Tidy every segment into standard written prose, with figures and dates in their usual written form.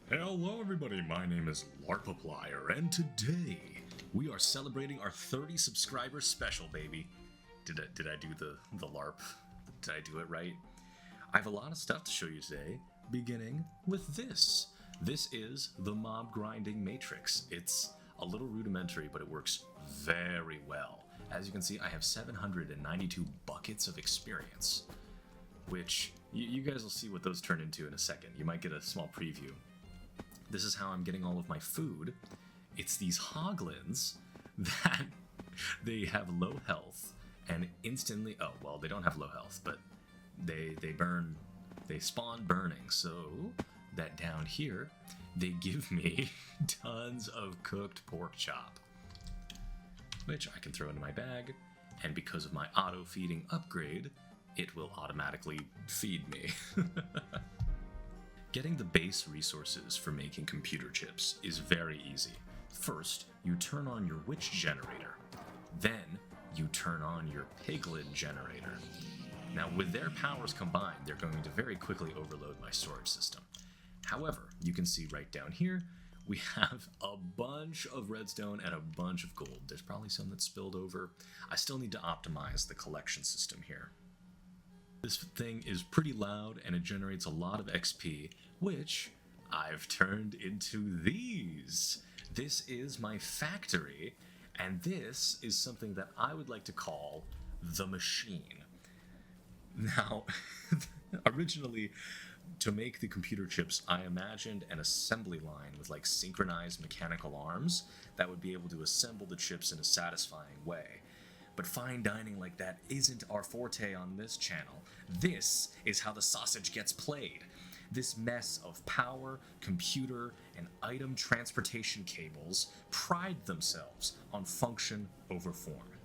Hello everybody, my name is Larpaplier, and today we are celebrating our 30 subscriber special, baby. Did I do the LARP? Did I do it right? I have a lot of stuff to show you today, beginning with this. This is the mob grinding matrix. It's a little rudimentary, but it works very well. As you can see, I have 792 buckets of experience, which you guys will see what those turn into in a second. You might get a small preview. This is how I'm getting all of my food. It's these hoglins that they have low health and instantly, oh, well, they don't have low health, but they spawn burning, so that down here, they give me tons of cooked pork chop, which I can throw into my bag, and because of my auto-feeding upgrade, it will automatically feed me. Getting the base resources for making computer chips is very easy. First, you turn on your witch generator. Then, you turn on your piglin generator. Now, with their powers combined, they're going to very quickly overload my storage system. However, you can see right down here, we have a bunch of redstone and a bunch of gold. There's probably some that spilled over. I still need to optimize the collection system here. This thing is pretty loud and it generates a lot of XP, which I've turned into these. This is my factory, and this is something that I would like to call the machine. Now, originally, to make the computer chips, I imagined an assembly line with like synchronized mechanical arms that would be able to assemble the chips in a satisfying way. But fine dining like that isn't our forte on this channel. This is how the sausage gets played. This mess of power, computer, and item transportation cables pride themselves on function over form.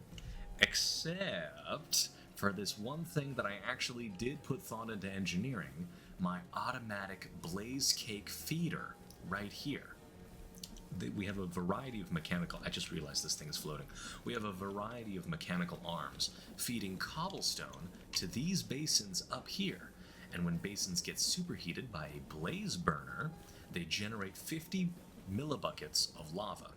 Except for this one thing that I actually did put thought into engineering, my automatic blaze cake feeder right here. We have a variety of mechanical, I just realized this thing is floating. We have a variety of mechanical arms feeding cobblestone to these basins up here. And when basins get superheated by a blaze burner, they generate 50 millibuckets of lava.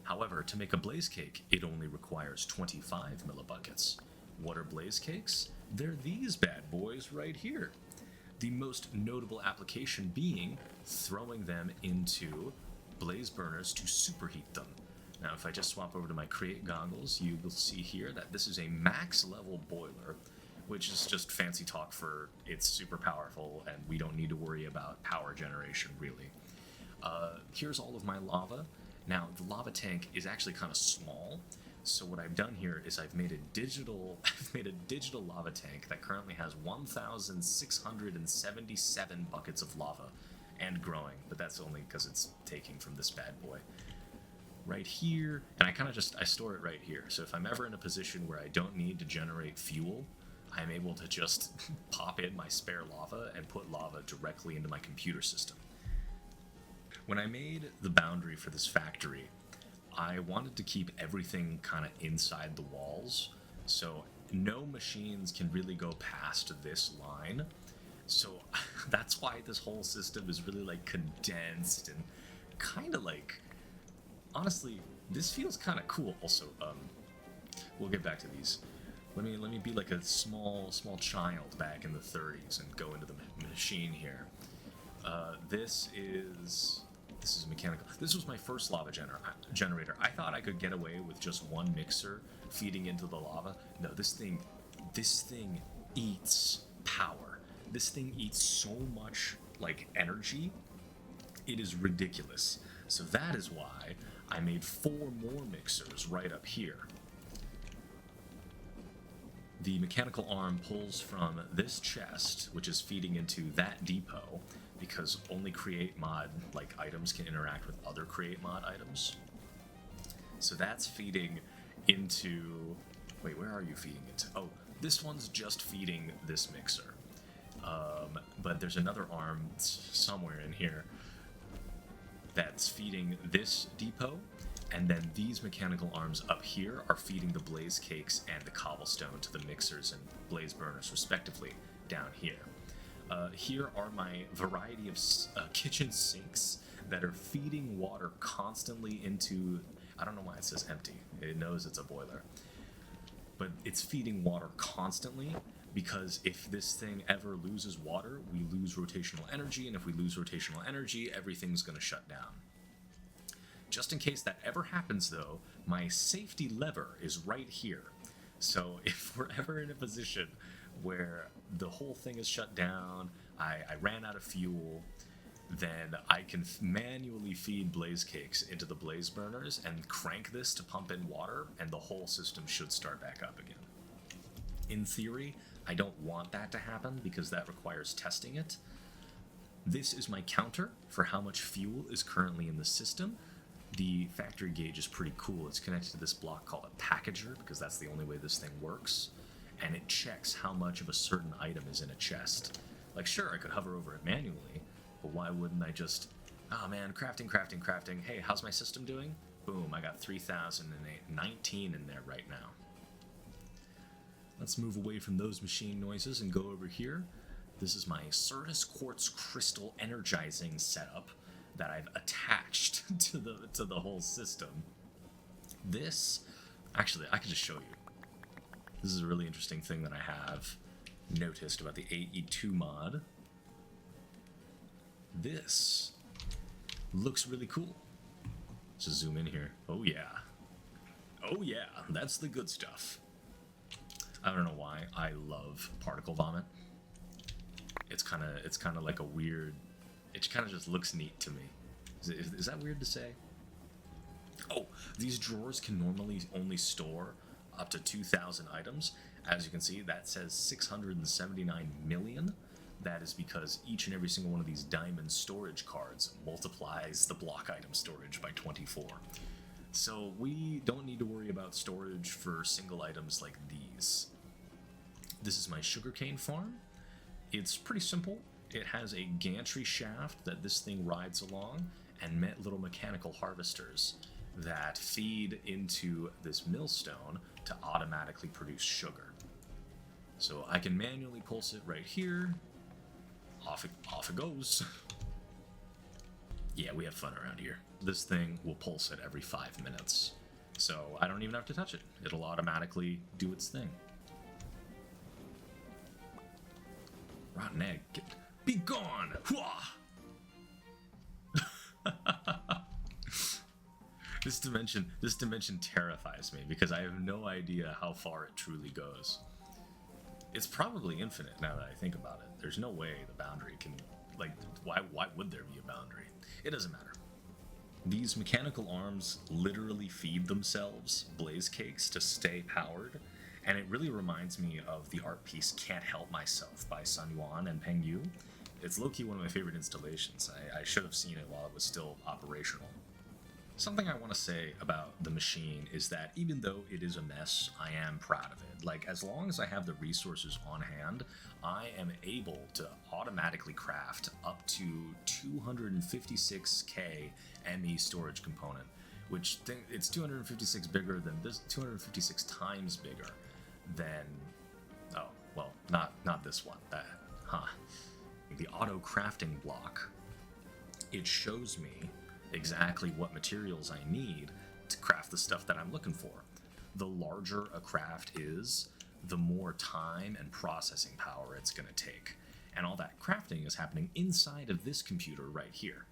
However, to make a blaze cake, it only requires 25 millibuckets. What are blaze cakes? They're these bad boys right here. The most notable application being throwing them into blaze burners to superheat them. Now, if I just swap over to my create goggles, you will see here that this is a max level boiler, which is just fancy talk for it's super powerful and we don't need to worry about power generation really. Here's all of my lava. Now, the lava tank is actually kind of small, so what I've done here is I've made a digital lava tank that currently has 1,677 buckets of lava. And growing, but that's only because it's taking from this bad boy. Right here, and I store it right here, so if I'm ever in a position where I don't need to generate fuel, I'm able to just pop in my spare lava and put lava directly into my computer system. When I made the boundary for this factory, I wanted to keep everything kind of inside the walls, so no machines can really go past this line. So that's why this whole system is really like condensed and kind of like, honestly, this feels kind of cool. Also, we'll get back to these. Let me be like a small child back in the 30s and go into the machine here. This is mechanical. This was my first lava generator. I thought I could get away with just one mixer feeding into the lava. No, this thing eats power. This thing eats so much, like, energy, it is ridiculous. So that is why I made 4 more mixers right up here. The mechanical arm pulls from this chest, which is feeding into that depot, because only create mod, like, items can interact with other create mod items. So that's feeding into... Wait, where are you feeding into? Oh, this one's just feeding this mixer. But there's another arm somewhere in here that's feeding this depot, and then these mechanical arms up here are feeding the blaze cakes and the cobblestone to the mixers and blaze burners respectively down here. Here are my variety of kitchen sinks that are feeding water constantly into. I don't know why it says empty. It knows it's a boiler. But it's feeding water constantly because if this thing ever loses water, we lose rotational energy, and if we lose rotational energy, everything's going to shut down. Just in case that ever happens, though, my safety lever is right here. So if we're ever in a position where the whole thing is shut down, I ran out of fuel, then I can manually feed blaze cakes into the blaze burners and crank this to pump in water, and the whole system should start back up again. In theory, I don't want that to happen because that requires testing it. This is my counter for how much fuel is currently in the system. The factory gauge is pretty cool. It's connected to this block called a packager because that's the only way this thing works. And it checks how much of a certain item is in a chest. Like, sure, I could hover over it manually, but why wouldn't I just, oh man, crafting. Hey, how's my system doing? Boom, I got 3,019 in there right now. Let's move away from those machine noises and go over here. This is my Certus Quartz Crystal Energizing setup that I've attached to the whole system. This, actually, I can just show you. This is a really interesting thing that I have noticed about the AE2 mod. This looks really cool. Let's just zoom in here. Oh yeah. Oh yeah, that's the good stuff. I don't know why I love particle vomit. It's kind of like a weird. It kind of just looks neat to me. Is that weird to say? Oh, these drawers can normally only store up to 2,000 items. As you can see, that says 679 million. That is because each and every single one of these diamond storage cards multiplies the block item storage by 24. So we don't need to worry about storage for single items like these. This is my sugarcane farm. It's pretty simple. It has a gantry shaft that this thing rides along and little mechanical harvesters that feed into this millstone to automatically produce sugar. So I can manually pulse it right here. Off it goes. Yeah, we have fun around here. This thing will pulse it every 5 minutes. So I don't even have to touch it. It'll automatically do its thing. Rotten egg. Be gone! This dimension terrifies me because I have no idea how far it truly goes. It's probably infinite now that I think about it. There's no way the boundary can, like, why would there be a boundary? It doesn't matter. These mechanical arms literally feed themselves blaze cakes to stay powered, and it really reminds me of the art piece Can't Help Myself by Sun Yuan and Peng Yu. It's low-key one of my favorite installations. I should have seen it while it was still operational. Something I want to say about the machine is that even though it is a mess, I am proud of it. Like, as long as I have the resources on hand, I am able to automatically craft up to 256k ME storage component, which it's 256 bigger than this, 256 times bigger than, oh, well, not this one. The auto crafting block, it shows me exactly what materials I need to craft the stuff that I'm looking for. The larger a craft is, the more time and processing power it's going to take. And all that crafting is happening inside of this computer right here.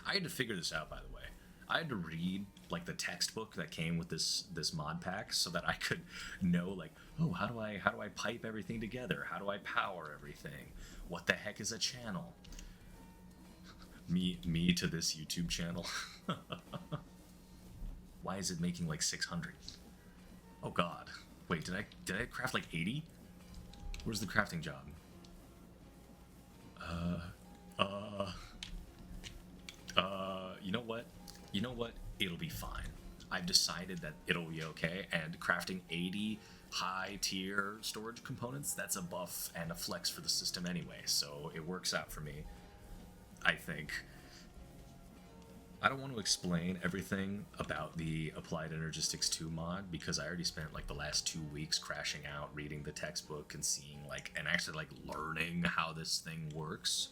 I had to figure this out, by the way. I had to read like the textbook that came with this mod pack so that I could know, like, oh, how do I pipe everything together? How do I power everything? What the heck is a channel? Me to this YouTube channel. Why is it making like 600? Oh god. Wait, did I craft like 80? Where's the crafting job? You know what? It'll be fine. I've decided that it'll be okay, and crafting 80 high tier storage components, that's a buff and a flex for the system anyway, so it works out for me, I think. I don't want to explain everything about the Applied Energistics 2 mod because I already spent like the last 2 weeks crashing out, reading the textbook and seeing and actually learning how this thing works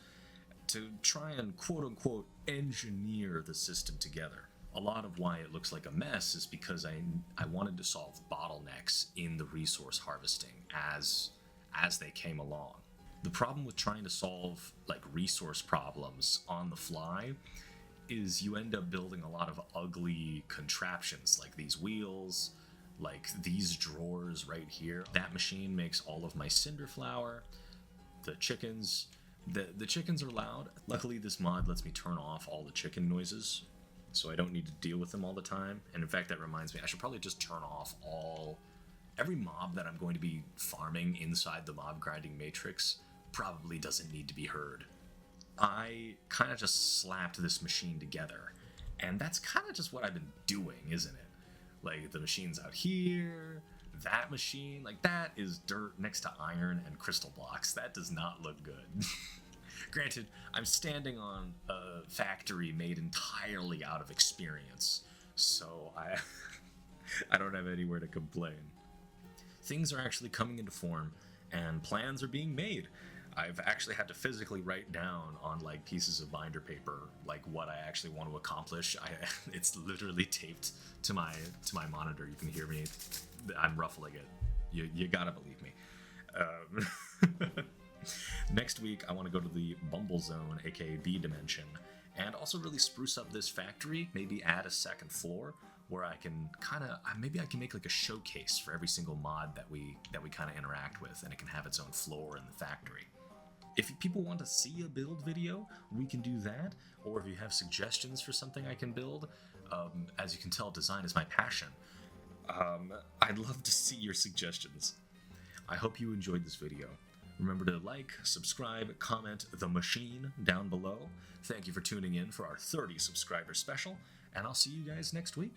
to try and quote unquote engineer the system together. A lot of why it looks like a mess is because I wanted to solve bottlenecks in the resource harvesting as they came along. The problem with trying to solve resource problems on the fly is you end up building a lot of ugly contraptions like these wheels, like these drawers right here. That machine makes all of my cinder flour. The chickens, the chickens are loud. Luckily this mod lets me turn off all the chicken noises, so I don't need to deal with them all the time. And in fact, that reminds me, I should probably just turn off every mob that I'm going to be farming inside the mob grinding matrix probably doesn't need to be heard. I kind of just slapped this machine together, and that's kind of just what I've been doing, isn't it? The machine's out here, that machine, that is dirt next to iron and crystal blocks. That does not look good. Granted, I'm standing on a factory made entirely out of experience, so I don't have anywhere to complain. Things are actually coming into form, and plans are being made. I've actually had to physically write down on pieces of binder paper what I actually want to accomplish. It's literally taped to my monitor. You can hear me. I'm ruffling it. You gotta believe me. Next week I want to go to the Bumble Zone, aka B Dimension, and also really spruce up this factory. Maybe add a second floor where I can maybe I can make a showcase for every single mod that we kind of interact with, and it can have its own floor in the factory. If people want to see a build video, we can do that. Or if you have suggestions for something I can build, as you can tell, design is my passion. I'd love to see your suggestions. I hope you enjoyed this video. Remember to like, subscribe, comment the machine down below. Thank you for tuning in for our 30 subscriber special, and I'll see you guys next week.